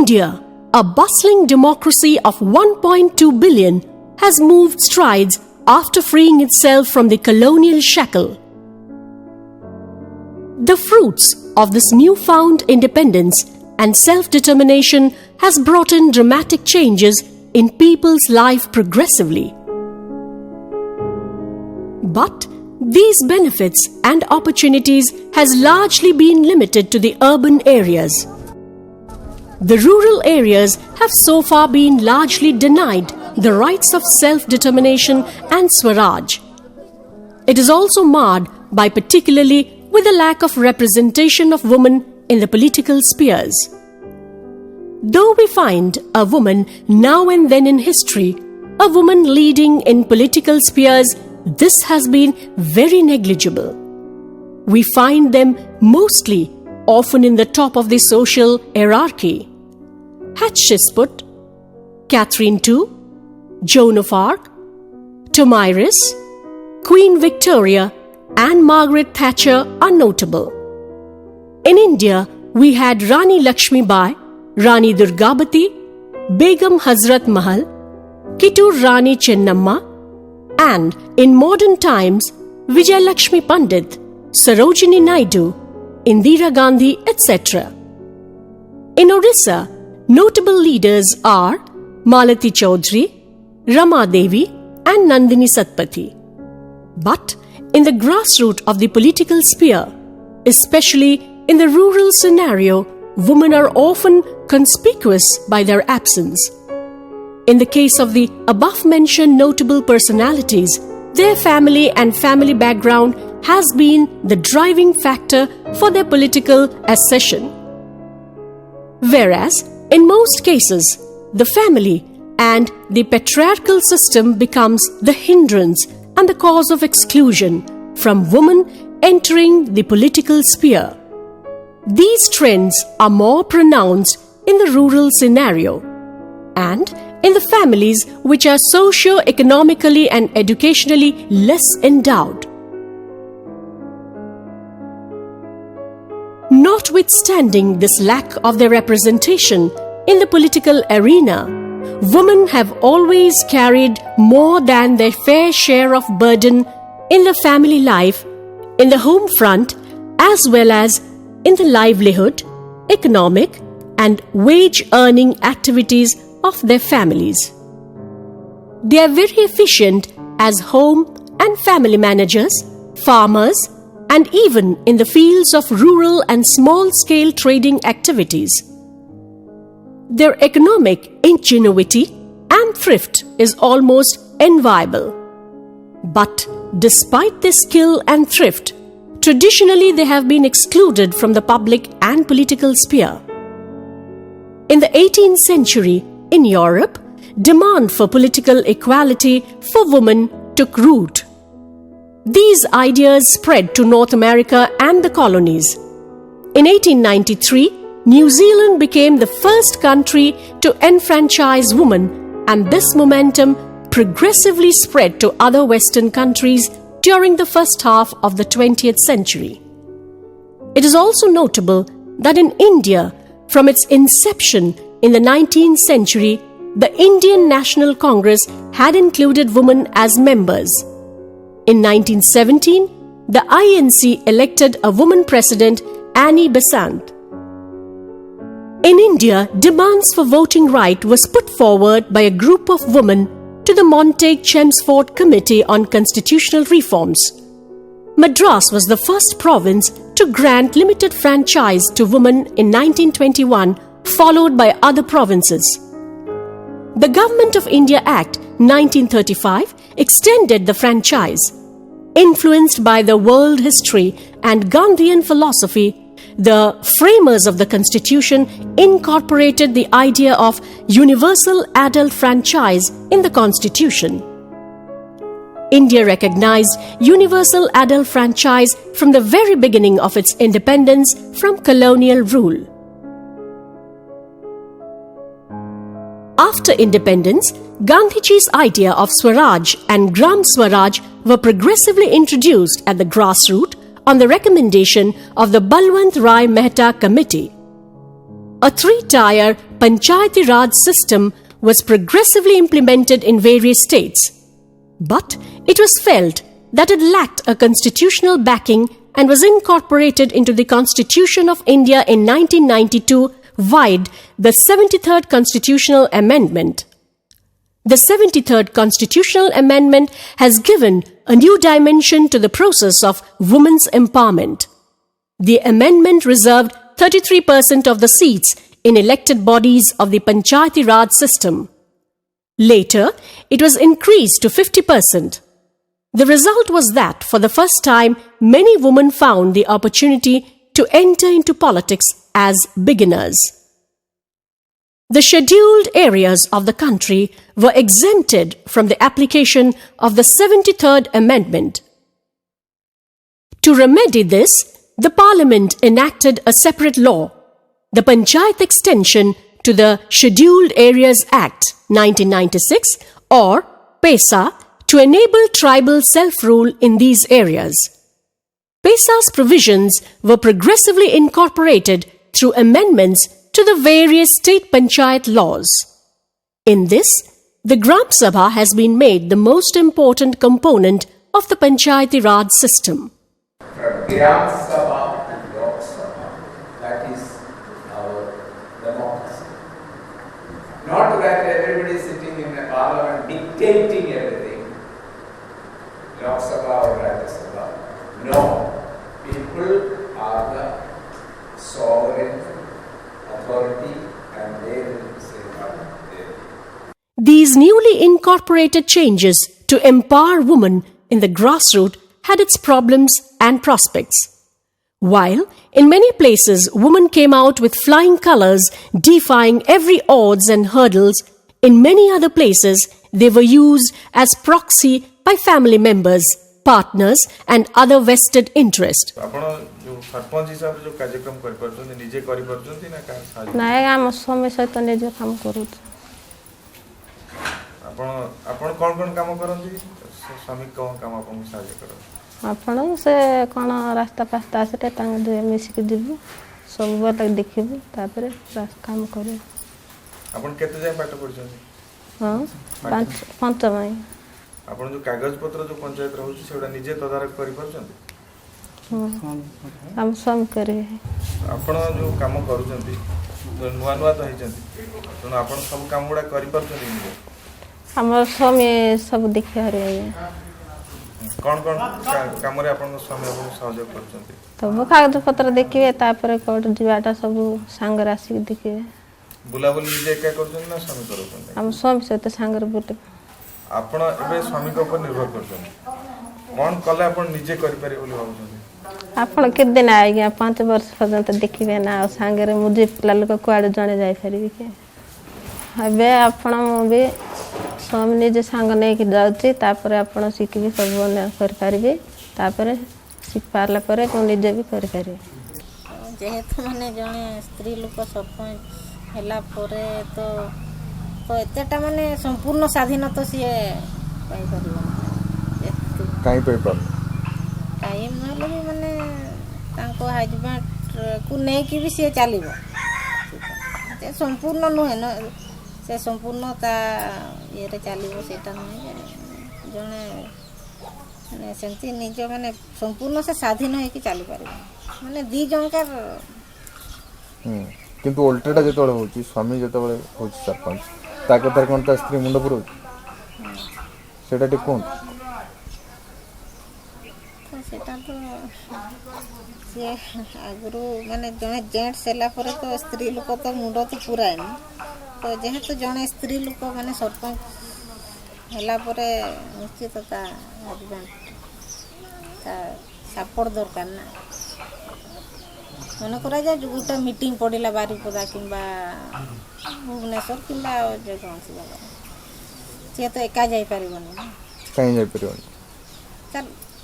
India, a bustling democracy of 1.2 billion, has moved strides after freeing itself from the colonial shackle. The fruits of this newfound independence and self-determination has brought in dramatic changes in people's life progressively. But these benefits and opportunities has largely been limited to the urban areas. The rural areas have so far been largely denied the rights of self-determination and Swaraj. It is also marred by particularly with a lack of representation of women in the political spheres. Though we find a woman now and then in history, a woman leading in political spheres, this has been very negligible. We find them mostly often in the top of the social hierarchy. Hatshepsut, Catherine II, Joan of Arc, Tomyris, Queen Victoria and Margaret Thatcher are notable. In India, we had Rani Lakshmi Bai, Rani Durgabati, Begum Hazrat Mahal, Kittur Rani Chennamma, and in modern times, Vijay Lakshmi Pandit, Sarojini Naidu, Indira Gandhi, etc. In Orissa, notable leaders are Malati Chaudhary, Rama Devi, and Nandini Satpathy. But in the grassroots of the political sphere, especially in the rural scenario, women are often conspicuous by their absence. In the case of the above-mentioned notable personalities, their family and family background has been the driving factor for their political ascension. Whereas, in most cases, the family and the patriarchal system becomes the hindrance and the cause of exclusion from women entering the political sphere. These trends are more pronounced in the rural scenario and in the families which are socio-economically and educationally less endowed. Notwithstanding this lack of their representation in the political arena, women have always carried more than their fair share of burden in the family life, in the home front, as well as in the livelihood, economic, and wage-earning activities of their families. They are very efficient as home and family managers, farmers, and even in the fields of rural and small-scale trading activities. Their economic ingenuity and thrift is almost enviable. But despite their skill and thrift, traditionally they have been excluded from the public and political sphere. In the 18th century, in Europe, demand for political equality for women took root. These ideas spread to North America and the colonies. In 1893, New Zealand became the first country to enfranchise women, and this momentum progressively spread to other Western countries during the first half of the 20th century. It is also notable that in India, from its inception in the 19th century, the Indian National Congress had included women as members. In 1917, the INC elected a woman president, Annie Besant. In India, demands for voting right was put forward by a group of women to the Montague-Chelmsford Committee on Constitutional Reforms. Madras was the first province to grant limited franchise to women in 1921, followed by other provinces. The Government of India Act 1935 extended the franchise. Influenced by the world history and Gandhian philosophy, the framers of the Constitution incorporated the idea of universal adult franchise in the Constitution. India recognized universal adult franchise from the very beginning of its independence from colonial rule. After independence, Gandhiji's idea of Swaraj and Gram Swaraj were progressively introduced at the grassroots on the recommendation of the Balwant Rai Mehta Committee. A three-tier Panchayati Raj system was progressively implemented in various states. But it was felt that it lacked a constitutional backing and was incorporated into the Constitution of India in 1992 via the 73rd Constitutional Amendment. The 73rd Constitutional Amendment has given a new dimension to the process of women's empowerment. The amendment reserved 33% of the seats in elected bodies of the Panchayati Raj system. Later, it was increased to 50%. The result was that, for the first time, many women found the opportunity to enter into politics as beginners. The scheduled areas of the country were exempted from the application of the 73rd Amendment. To remedy this, the Parliament enacted a separate law, the Panchayat Extension to the Scheduled Areas Act 1996 or PESA, to enable tribal self-rule in these areas. PESA's provisions were progressively incorporated through amendments to the various state Panchayat laws. In this, the Gram Sabha has been made the most important component of the Panchayati Raj system. From Gram Sabha to Lok Sabha, that is our democracy. Not that everybody is sitting in a parliament dictating everything, Lok Sabha or Rajya Sabha. No, people are the sovereign authority and they will say what they will. These newly incorporated changes to empower women in the grassroots had its problems and prospects. While in many places women came out with flying colors, defying every odds and hurdles, in many other places they were used as proxy by family members, partners and other vested interests. ଆପଣ ସେ କ'ଣ ରାସ୍ତା pasta ଆସିଲେ ତାଙ୍କ ଦୁଇ ମିଶିକି ଯିବୁ ସବୁବେଳେ ଦେଖିବୁ ତାପରେ କାମ କରିବୁ। ଆପଣ କେତେ ଯାଏଁ ପାଠ ପଢିଛନ୍ତି? ହଁ ପଞ୍ଚମ। ଆପଣ ଯୋଉ କାଗଜ ପତ୍ର ଯୋଉ ପଞ୍ଚାୟତ ରହୁଛି ସେଗୁଡ଼ା ନିଜେ ତଦାରଖ କରିପାରୁଛନ୍ତି? ଆମ ସ୍ୱାମୀ କରିବେ। ଆପଣ ଯୋଉ କାମ କରୁଛନ୍ତି ନୂଆ ନୂଆ ତ ହେଇଛନ୍ତି ତେଣୁ ଆପଣ ସବୁ କାମ ଗୁଡ଼ା କରିପାରୁଛନ୍ତି ନିଜେ? ଆମର ସ୍ୱାମୀ ସବୁ ଦେଖିପାରିବେ। କ'ଣ କ'ଣ କାମରେ ଆପଣଙ୍କ ସ୍ୱାମୀ ଆପଣଙ୍କୁ ସହଯୋଗ କରୁଛନ୍ତି? ସବୁ କାଗଜ ପତ୍ର ଦେଖିବେ ତାପରେ କୋଉଠି ଯିବାଟା ସବୁ ସାଙ୍ଗରେ ଆସିକି ଦେଖିବେ। ବୁଲାବୁଲି ନିଜେ ଏକା କରୁଛନ୍ତି ନା ସ୍ୱାମୀ କରୁଛନ୍ତି? ଆମ ସ୍ୱାମୀ ସହିତ ସାଙ୍ଗରେ ବୁଲିବେ। ଆପଣ ଏବେ ସ୍ୱାମୀଙ୍କ ଉପରେ ନିର୍ଭର କରୁଛନ୍ତି, କ'ଣ କଲେ ଆପଣ ନିଜେ କରିପାରିବେ ବୋଲି ଭାବୁଛନ୍ତି? ଆପଣ କେତେ ଦିନ ଆଜ୍ଞା 5 ବର୍ଷ ପର୍ଯ୍ୟନ୍ତ ଦେଖିବେ ନା ଆଉ ସାଙ୍ଗରେ ମୁଁ ଯେ ପିଲା ଲୋକ କୁଆଡ଼େ ଜଣେ ଯାଇପାରିବି କି? ଏବେ ଆପଣ ମୁଁ ବି ସ୍ୱାମୀ ନିଜେ ସାଙ୍ଗ ନେଇକି ଯାଉଛି ତାପରେ ଆପଣ ଶିଖିବି ସବୁ କରିପାରିବେ ତାପରେ ଶିଖି ପାରିଲା ପରେ ମୁଁ ନିଜେ ବି କରିପାରିବି। ଯେହେତୁ ମାନେ ଜଣେ ସ୍ତ୍ରୀ ଲୋକ ସରପଞ୍ଚ ହେଲା ପରେ ତ ଏତେଟା ମାନେ ସମ୍ପୂର୍ଣ୍ଣ ସ୍ୱାଧୀନତା ସିଏ ପାଇପାରିବନି। କାହିଁ ପାଇପାରୁନି? କାହିଁ ନହେଲେ ବି ମାନେ ତାଙ୍କ ହଜବେଣ୍ଡକୁ ନେଇକି ବି ସିଏ ଚାଲିବ, ସେ ସମ୍ପୂର୍ଣ୍ଣ ନୁହେଁ ନା, ସେ ସମ୍ପୂର୍ଣ୍ଣ ତା ଇଏରେ ଚାଲିବ ସେଇଟା ନୁହେଁ। ଜଣେ ମାନେ ସେମିତି ନିଜ ମାନେ ସମ୍ପୂର୍ଣ୍ଣ ସେ ସ୍ୱାଧୀନ ହେଇକି ଚାଲିପାରିବ ମାନେ ଦୁଇ ଜଣଙ୍କର। କିନ୍ତୁ ଓଲଟାଟା ଯେତେବେଳେ ହେଉଛି ସ୍ୱାମୀ ଯେତେବେଳେ ହେଉଛି ସରପଞ୍ଚ ତା କଥାରେ କ'ଣ ତା ସ୍ତ୍ରୀ ମୁଣ୍ଡ ପୁରଉଛି? ସେଇଟା ଟିକେ କୁହନ୍ତୁ। ସେଟା ତ ସିଏ ଆଗରୁ ମାନେ ଜଣେ ଜେଣ୍ଟସ୍ ହେଲା ପରେ ତ ସ୍ତ୍ରୀ ଲୋକ ତ ମୁଣ୍ଡ ତ ପୁରାଏନି, ତ ଯେହେତୁ ଜଣେ ସ୍ତ୍ରୀ ଲୋକ ମାନେ ସରପଞ୍ଚ ହେଲା ପରେ ନିଶ୍ଚିତ ତା ହଜବେଣ୍ଡ ତା ସପୋର୍ଟ ଦରକାର ନା। ମନେ କରାଯାଏ ଗୋଟେ ମିଟିଂ ପଡ଼ିଲା ବାରିପଦା କିମ୍ବା ଭୁବନେଶ୍ୱର କିମ୍ବା ଯେକୌଣସି ଜାଗା, ସିଏ ତ ଏକା ଯାଇପାରିବନି ନା। କାହିଁ ଯାଇପାରିବନି?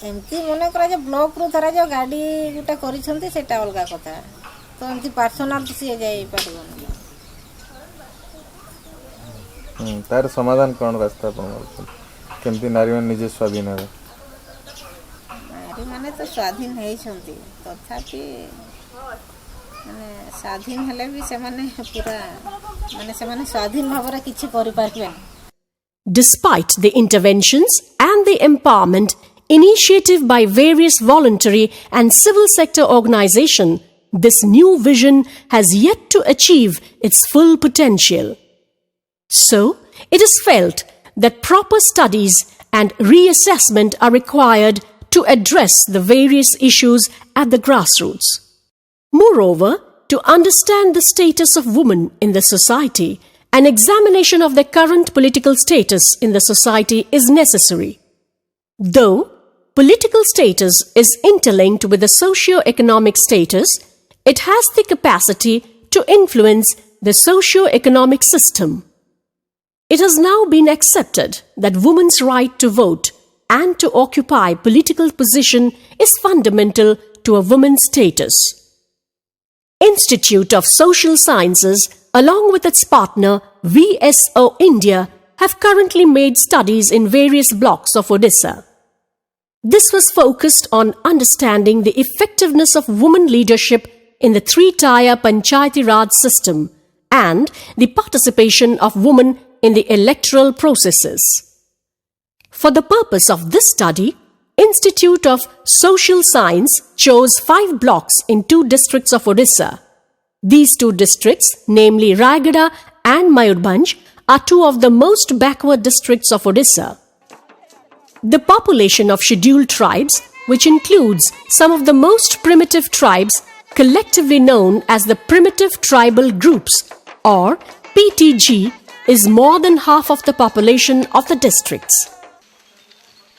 ଏମିତି ମନେ କରାଯାଏ ବ୍ଲକରୁ ଧରାଯାଉ ଗାଡ଼ି ଗୋଟେ କରିଛନ୍ତି ସେଇଟା ଅଲଗା କଥା, ତ ଏମିତି ପର୍ସନାଲ ସିଏ ଯାଇପାରିବନି। ତାର ସମାଧାନ କ'ଣ ରାସ୍ତା ଆପଣ ଭାବୁଛନ୍ତି? କେମିତି ନାରୀମାନେ ନିଜେ ସ୍ୱାଧୀନ ହେବେ? ନାରୀମାନେ ତ ସ୍ୱାଧୀନ ହେଇଛନ୍ତି, ତଥାପି ମାନେ ସ୍ୱାଧୀନ ହେଲେ ବି ସେମାନେ ପୁରା ମାନେ ସେମାନେ ସ୍ୱାଧୀନ ଭାବରେ କିଛି କରିପାରିବେନି। Despite the interventions and the empowerment initiative by various voluntary and civil sector organizations, this new vision has yet to achieve its full potential. So, it is felt that proper studies and reassessment are required to address the various issues at the grassroots. Moreover, to understand the status of women in the society, an examination of their current political status in the society is necessary. Though political status is interlinked with the socio-economic status, it has the capacity to influence the socio-economic system. It has now been accepted that women's right to vote and to occupy political position is fundamental to a woman's status. Institute of Social Sciences, along with its partner VSO India, have currently made studies in various blocks of Odisha. This was focused on understanding the effectiveness of women leadership in the three-tier Panchayati Raj system and the participation of women in the electoral processes. For the purpose of this study, Institute of Social Science chose 5 blocks in 2 districts of Odisha. These 2 districts, namely Rayagada and Mayurbhanj, are 2 of the most backward districts of Odisha. The population of scheduled tribes, which includes some of the most primitive tribes collectively known as the Primitive Tribal Groups or PTG, is more than half of the population of the districts.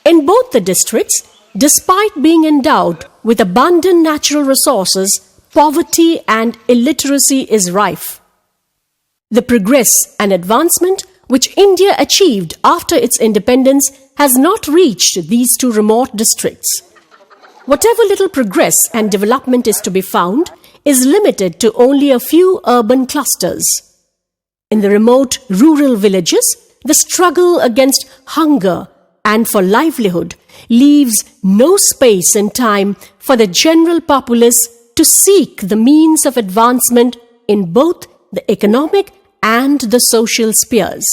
In both the districts, despite being endowed with abundant natural resources, poverty and illiteracy is rife. The progress and advancement which India achieved after its independence has not reached these 2 remote districts. Whatever little progress and development is to be found is limited to only a few urban clusters. In the remote rural villages, the struggle against hunger and for livelihood leaves no space and time for the general populace to seek the means of advancement in both the economic and the social spheres.